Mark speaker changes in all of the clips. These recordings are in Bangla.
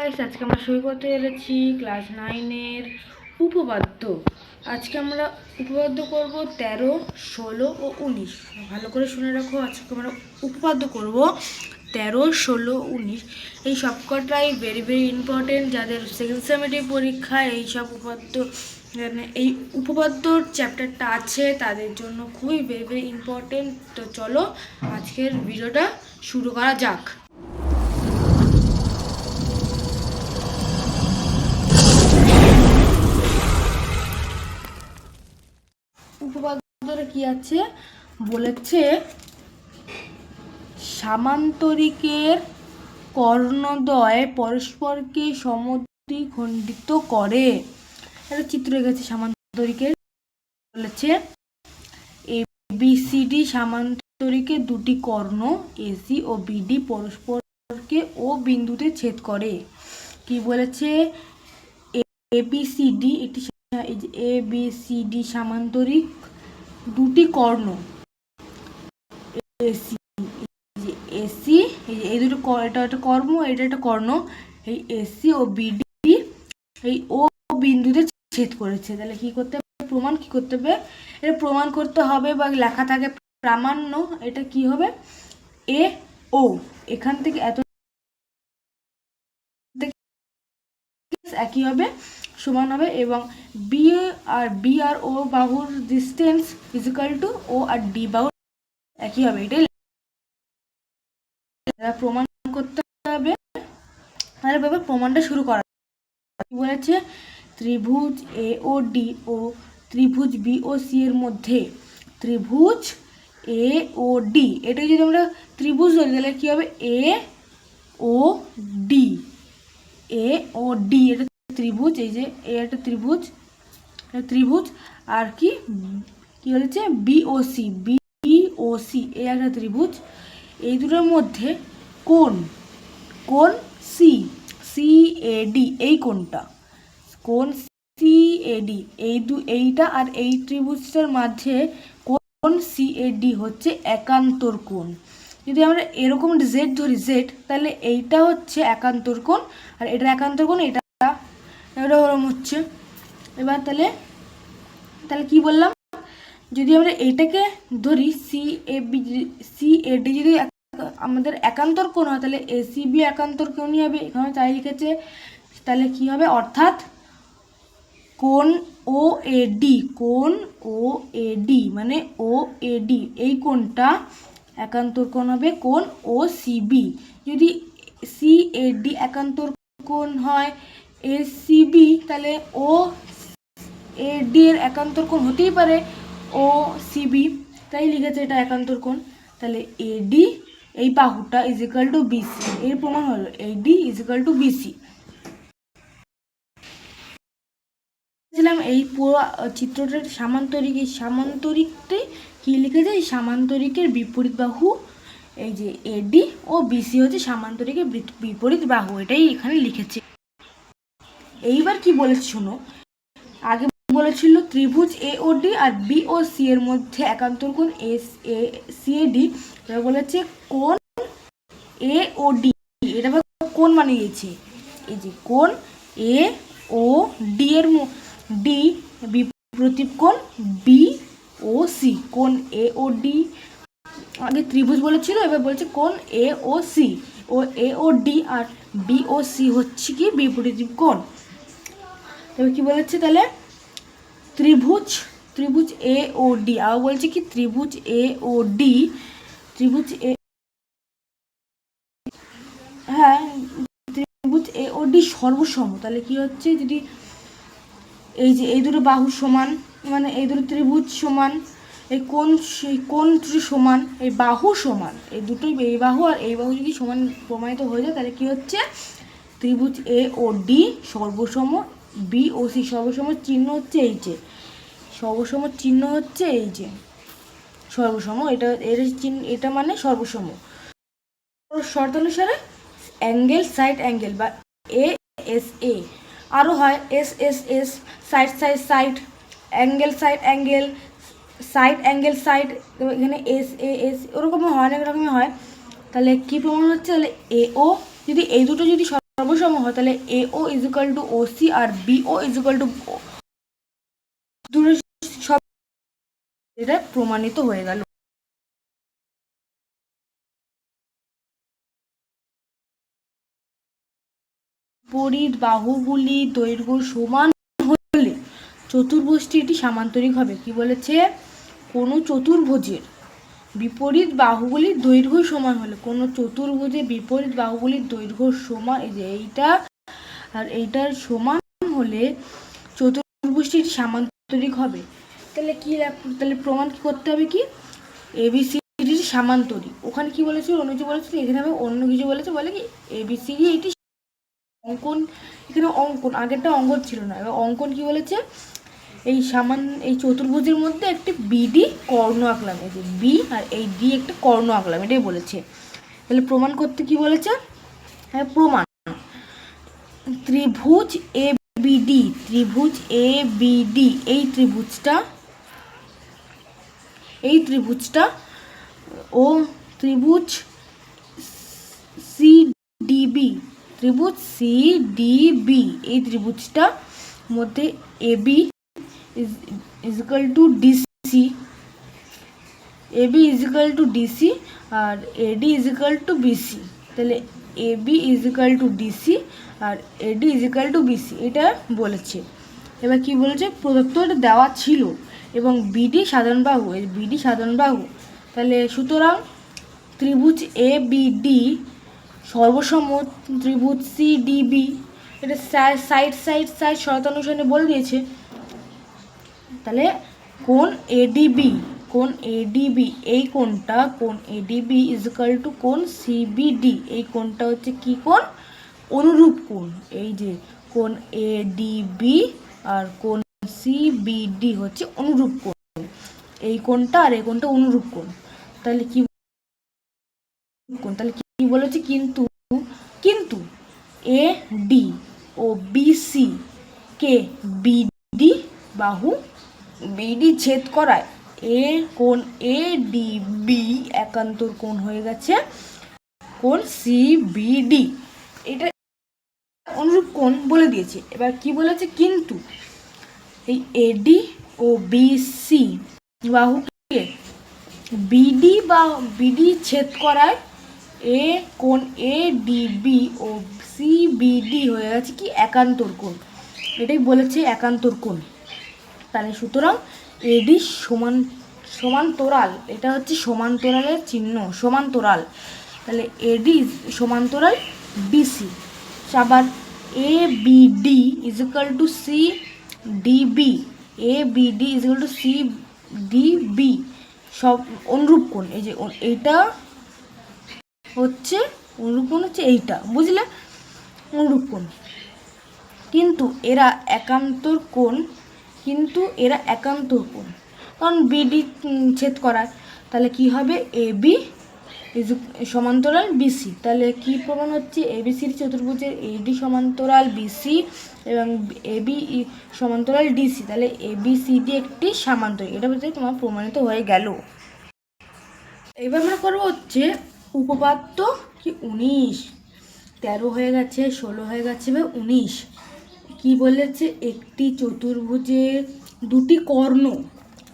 Speaker 1: গাইস, আজকে আমরা শুরু করতে চলেছি ক্লাস 9-এর উপপাদ্য। আজকে আমরা উপপাদ্য করব 13, 16 ও 19। ভালো করে শুনে রাখো, আজকে আমরা উপপাদ্য করব 13, 16, 19। এই সবকটাই ভেরি ইম্পর্টেন্ট। যাদের সেকেন্ড সেমিস্টার পরীক্ষায় এই সব উপপাদ্য এই উপপাদ্যর চ্যাপ্টারটা আছে তাদের জন্য খুবই ভেরি ইম্পর্টেন্ট। তো চলো আজকের ভিডিওটা শুরু করা যাক। উপপাদ্যটা কি আছে বলেছে, সামান্তরিকের কর্ণদ্বয় পরস্পরকে সমদ্বিখণ্ডিত করে। একটা চিত্র রেখেছে সামান্তরিকের। বলেছে ABCD সামান্তরিকের দুটি কর্ণ AC ও BD পরস্পরকে ও বিন্দুতে ছেদ করে। কি বলেছে, ABCD একটি ABCD সামান্তরিক দুটি কর্ণ AC এই দুটো, এটা একটা কর্ম, এটা একটা কর্ণ, এই AC ও BD এই ও বিন্দুতে ছেদ করেছে। তাহলে কি করতে হবে, প্রমাণ কি করতে হবে, এটা প্রমাণ করতে হবে বা লেখা থাকে প্রামাণ্য। এটা কি হবে, AO এখান থেকে এত একই হবে, সমান হবে, এবং বি আর ও বাহুর distance is equal to O R D বাহুর একই হবে। এটাই প্রমাণ করতে হবে। তাহলে এবার প্রমাণটা শুরু করা বলেছে, ত্রিভুজ AOD ও ত্রিভুজ BOC এর মধ্যে ত্রিভুজ AOD, এটাকে যদি আমরা ত্রিভুজ ধরি তাহলে কি হবে, AOD এটা ত্রিভুজ, এই যে একটা ত্রিভুজ আর কি বলেছে BOC এই একটা ত্রিভুজ। এই দুটোর মধ্যে কোণ CAD, এই কোণটা কোণ CAD, এইটা আর এই ত্রিভুজটার মাঝে কোণ CAD হচ্ছে একান্তর কোণ। যদি আমরা এরকম জেড ধরি, জেড, তাহলে এইটা হচ্ছে একান্তর কোণ আর এটা একান্তর কোণ, এটা ওরকম হচ্ছে। এবার তাহলে কি বললাম, যদি আমরা এইটাকে ধরি CAD যদি আমাদের একান্তর কোণ হয় তাহলে ACB একান্তর কোণই হবে। এখানে তাই লিখেছে। তাহলে কি হবে, অর্থাৎ কোণ OAD মানে OAD এই কোণটা একান্তর কোণ হবে কোণ OCB। যদি CAD একান্তর কোণ হয় ACB, তাহলে OAD এর একান্তর কোণ হতেই পারে OCB, তাই লিখেছে এটা একান্তর কোণ। তাহলে AD এই বাহুটা ইজিক্যাল টু BC, এর প্রমাণ হলো AD ইজিক্যাল টু BC। এই পুরো চিত্রটার সামান্তরিকটাই কি লিখেছে, এই সামান্তরিকের বিপরীত বাহু, এই যে AD ও BC হচ্ছে সামান্তরিকের বিপরীত বাহু, এটাই এখানে লিখেছে। এইবার কি বলেছে শোনো, আগে বলেছিল ত্রিভুজ AOD আর BOC এর মধ্যে একান্তর কোণ CAD, এবার বলেছে কোণ AOD, এটা কোণ মানে দিয়েছে, এই যে কোণ AOD এর ডি বিপরীত কোণ BOC, কোণ AOD আগে ত্রিভুজ বলেছিল, এবার বলছে কোণ AOC ও AOD আর BOC হচ্ছে কি বিপরীত কোণ। তবে কি বলেছে, তাহলে ত্রিভুজ AOD, আর বলছে কি ত্রিভুজ AOD ত্রিভুজ AOD সর্বসম। তাহলে কি হচ্ছে, যদি এই যে এই দুটো বাহু সমান, মানে এই দুটো ত্রিভুজ সমান, এই কোণ দুটো সমান, এই বাহু সমান, এই দুটোই, এই বাহু আর এই বাহু যদি সমান প্রমাণিত হয়ে যায় তাহলে কি হচ্ছে, ত্রিভুজ AOD সর্বসম, BOC সর্বসম চিহ্ন হচ্ছে এই যে, সর্বসম চিহ্ন হচ্ছে এই যে সর্বসম, এটা মানে সর্বসম। শর্ত অনুসারে অ্যাঙ্গেল সাইড অ্যাঙ্গেল বা ASA, আরও হয় SSS, সাইড অ্যাঙ্গেল সাইড এখানে SAS, ওরকম হয়, অনেক রকমই হয়। তাহলে কি প্রমাণ হচ্ছে, তাহলে AO যদি এই দুটো যদি সর্বসম হয় তাহলে AO ইজিক্যাল টু OC আর BO ইজিক্যাল টু দূরের সব, এটা প্রমাণিত হয়ে গেল। বিপরীত বাহুগুলি দৈর্ঘ্য সমান হলে চতুর্ভুজটি এটি সামান্তরিক হবে। কি বলেছে? কোনো চতুর্ভুজের বিপরীত বাহুগুলির দৈর্ঘ্য সমান হলে, কোনো চতুর্ভুজের বিপরীত বাহুগুলির দৈর্ঘ্য সমান, এই যে এইটা আর এইটার সমান হলে চতুর্ভুজটি এটি সামান্তরিক হবে। তাহলে কি, তাহলে প্রমাণ কি করতে হবে? কি ABCD সামান্তরিক। ওখানে কি বলেছিল? অন্য কিছু বলেছিল, এখানে আমি অন্য কিছু বলেছে। বলে কি ABCD এটি অঙ্কন, এখানে অঙ্কন, আগেরটা অঙ্কন ছিল না, এবার অঙ্কন কি বলেছে? এই চতুর্ভুজের মধ্যে একটি BD কর্ণ আঁকলাম, এই যে B আর এই D একটা কর্ণ আঁকলাম, এটাই বলেছে। তাহলে প্রমাণ করতে কি বলেছে? হ্যাঁ, প্রমাণ ত্রিভুজ ABD, ত্রিভুজ ABD এই ত্রিভুজটা ও ত্রিভুজ CDB, ত্রিভুজ CDB এই ত্রিভুজটা মধ্যে AB equal to DC, AB equal to DC আর AD ইজিক্যাল টু BC। তাহলে AB ইজিক্যাল টু DC আর AD ইজিক্যাল টু BC এটা বলেছে। এবার কি বলেছে? প্রদত্ত এটা দেওয়া ছিল এবং BD সাধারণ বাহু, BD সাধারণ বাহু। তাহলে সুতরাং ত্রিভুজ ABD সর্বসম ত্রিভুজ CDB, এটা সাইড শরতানুসারে বলে দিয়েছে। তাহলে কোণ ADB, কোণ ADB এই কোণটা, কোণ ADB ইজিক্যাল টু কোণ CBD, এই কোণটা হচ্ছে কি কোণ? অনুরূপ কোণ। এই যে কোণ ADB আর কোণ CBD হচ্ছে অনুরূপ কোণ, এই কোণটা আর এই কোণটা অনুরূপ কোণ। তাহলে কি বলেছে? কিন্তু AD ও BC কে BD বাহু BD ছেদ করায় কোণ ADB একান্তর কোণ হয়ে গেছে কোণ CBD, এটা অনুরূপ কোণ বলে দিয়েছে। এবার কি বলেছে? কিন্তু এই AD ও BC বাহুকে BD ছেদ করায় কোণ ADB ও CBD হয়ে গেছে কি? একান্তর কোণ, এটাই বলেছে একান্তর কোণ। তাহলে সুতরাং AD সমান্তরাল, এটা হচ্ছে সমান্তরালের চিহ্ন, সমান্তরাল। তাহলে AD সমান্তরাল BC। আবার ABD equal to CDB, ABD equal to CDB সব অনুরূপ কোণ। এই যে এইটা হচ্ছে অনুরূপ কোণ, হচ্ছে এইটা, বুঝলে? অনুরূপ কোণ। কিন্তু এরা একান্তর কোণ, কারণ BD ছেদ করায়। তাহলে কি হবে? AB সমান্তরাল BC। তাহলে কি প্রমাণ হচ্ছে? ABCD চতুর্ভুজের AD সমান্তরাল BC এবং AB সমান্তরাল DC। তাহলে ABCD একটি সামান্তরিক, এটা বলতে তোমার প্রমাণিত হয়ে গেল। এবার আমরা করবো হচ্ছে উপপাদ্য কি 19, 13 হয়ে গেছে, 16 হয়ে গেছে, বা 19। কি বলেছে? একটি চতুর্ভুজের দুটি কর্ণ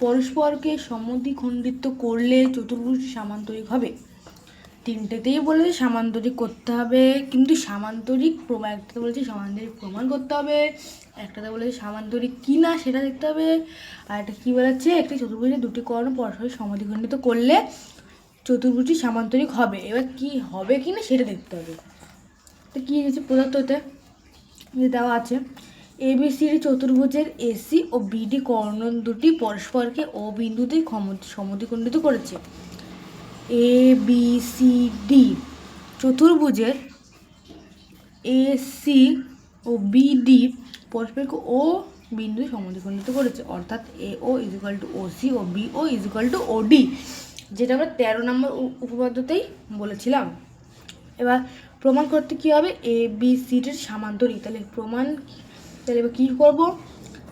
Speaker 1: পরস্পরকে সমদ্বিখণ্ডিত করলে চতুর্ভুজ সামান্তরিক হবে। তিনটেতেই বলেছে সামান্তরিক করতে হবে, কিন্তু সামান্তরিক প্রমাণ, একটাতে বলেছে সামান্তরিক প্রমাণ করতে হবে, একটাতে বলেছে সামান্তরিক কি না সেটা দেখতে হবে, আর একটা কী বলেছে? একটি চতুর্ভুজের দুটি কর্ণ পরস্পর সমদ্বিখণ্ডিত করলে চতুর্ভুজটি সামান্তরিক হবে। এবার কি হবে কি না সেটা দেখতে হবে। তো কী হচ্ছে? পদার্থতে দেওয়া আছে ABCD চতুর্ভুজের AC ও BD কর্ণ দুটি পরস্পরকে ও বিন্দুতে সমদ্বিখণ্ডিত করেছে। ABCD চতুর্ভুজের AC ও BD পরস্পরকে ও বিন্দু সমদ্বিখণ্ডিত করেছে, অর্থাৎ AO ইজিক্যাল টু OC ও BO ইজিক্যাল টু OD, যেটা আমরা 13 নম্বর উপপাদ্যতেই বলেছিলাম। এবার প্রমাণ করতে কি হবে? ABCDর সামান্তরিক। তাহলে এবার কী করবো?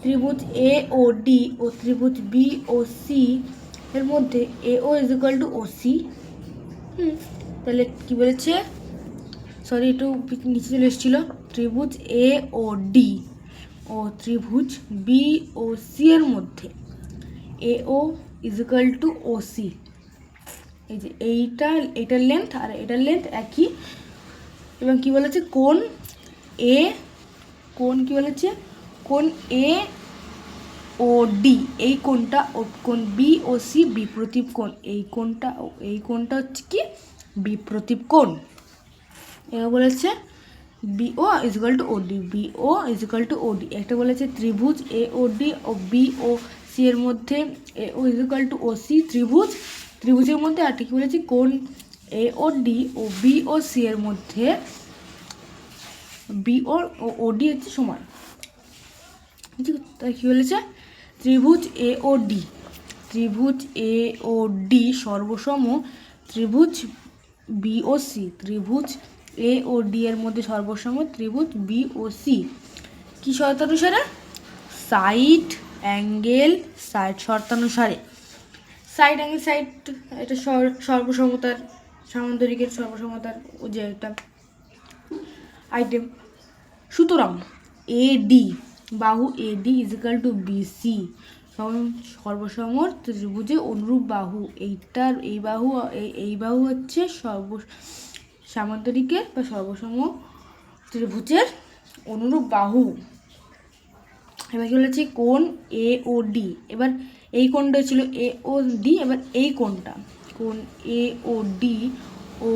Speaker 1: ত্রিভুজ AOD ও ত্রিভুজ BOC এর মধ্যে AO ইজিক্যাল টু OC। তাহলে কি বলেছে? সরি একটু নিচে চলে এসেছিলো, ত্রিভুজ এ ও ডি ও ত্রিভুজ বি ও সি এর মধ্যে A O equal to O C. এই যে এটার লেন্থ আর এটার লেন্থ একই, এবং কি বলেছে কোণ কি বলেছে কোণ এ ও ডি, এই কোণটা কোণ বি ও সি বিপ্রতীপ কোণ, এই কোণটা হচ্ছে কি বিপ্রতীপ কোণ। এবার বলেছে B O equal to O D, B O equal to O D. একটা বলেছে ত্রিভুজ এ ও ডি ও বি ও সি এর মধ্যে A O equal to O C, ত্রিভুজের মধ্যে আর কি বলেছি কোণ এ ও ডি ও বি ও সি এর মধ্যে বি ও ওডি হচ্ছে সমান। তাই কী বলেছে ত্রিভুজ এ ও ডি সর্বসম ত্রিভুজ বি ও সি, ত্রিভুজ এ ও ডি এর মধ্যে সর্বসম ত্রিভুজ বি ও সি কী শর্তানুসারে? সাইড অ্যাঙ্গেল সাইড শর্তানুসারে। সাইড অ্যাঙ্গেল সাইড এটা সর্বসমতার সামান্তরিকের সর্বসমতার যে একটা আইটেম। সুতরাং এডি বাহু এডি ইজিক্যাল টু বিসি সর্বসম ত্রিভুজে অনুরূপ বাহু, এই বাহু হচ্ছে সামান্তরিকের বা সর্বসম ত্রিভুজের অনুরূপ বাহু। এবার কি বলেছে কোণ এ ও ডি, এবার এই কোণটা ছিল এ ও ডি, এবার এই কোণটা কোণ এ ও ডি ও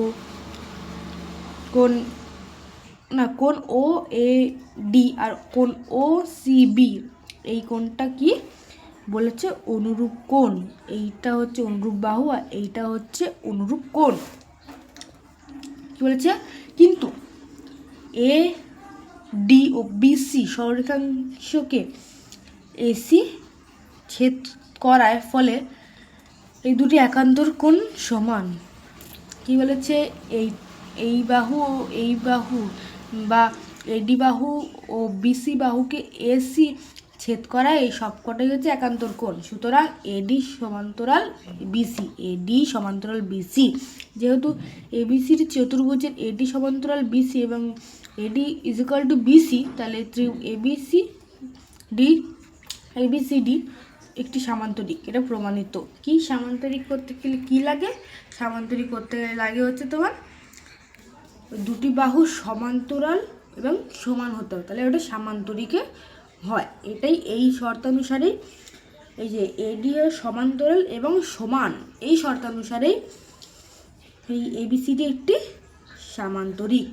Speaker 1: কোণ ও এ ডি আর কোণ ও সি বি, এই কোণটা কি বলেছে অনুরূপ কোণ, এইটা হচ্ছে অনুরূপ বাহু আর এইটা হচ্ছে অনুরূপ কোণ। কি বলেছে কিন্তু এ ডি ও বিসি সরলরেখাংশকে এসি ছেদ করার ফলে এই দুটি একান্তর কোণ সমান। কি বলেছে এই বাহু ও এই বাহু বা এডি বাহু ও বিসি বাহুকে এসি ছেদ করায় এই সবকটাই হচ্ছে একান্তর কোণ। সুতরাং এডি সমান্তরাল বিসি, যেহেতু এবিসির চতুর্ভুজের এডি সমান্তরাল বিসি এবং এডি ইজিক্যাল টু বিসি, তাহলে এবিসিডি একটি সামান্তরিক, এটা প্রমাণিত। কি সামান্তরিক করতে গেলে কি লাগে? সামান্তরিক করতে গেলে লাগে হচ্ছে তোমার দুটি বাহু সমান্তরাল এবং সমান হতে হবে, তাহলে ওটা সামান্তরিকে হয়। এটাই এই শর্তানুসারেই এই যে এডি এর সমান্তরাল এবং সমান, এই শর্তানুসারেই এই এবিসিডি একটি সামান্তরিক।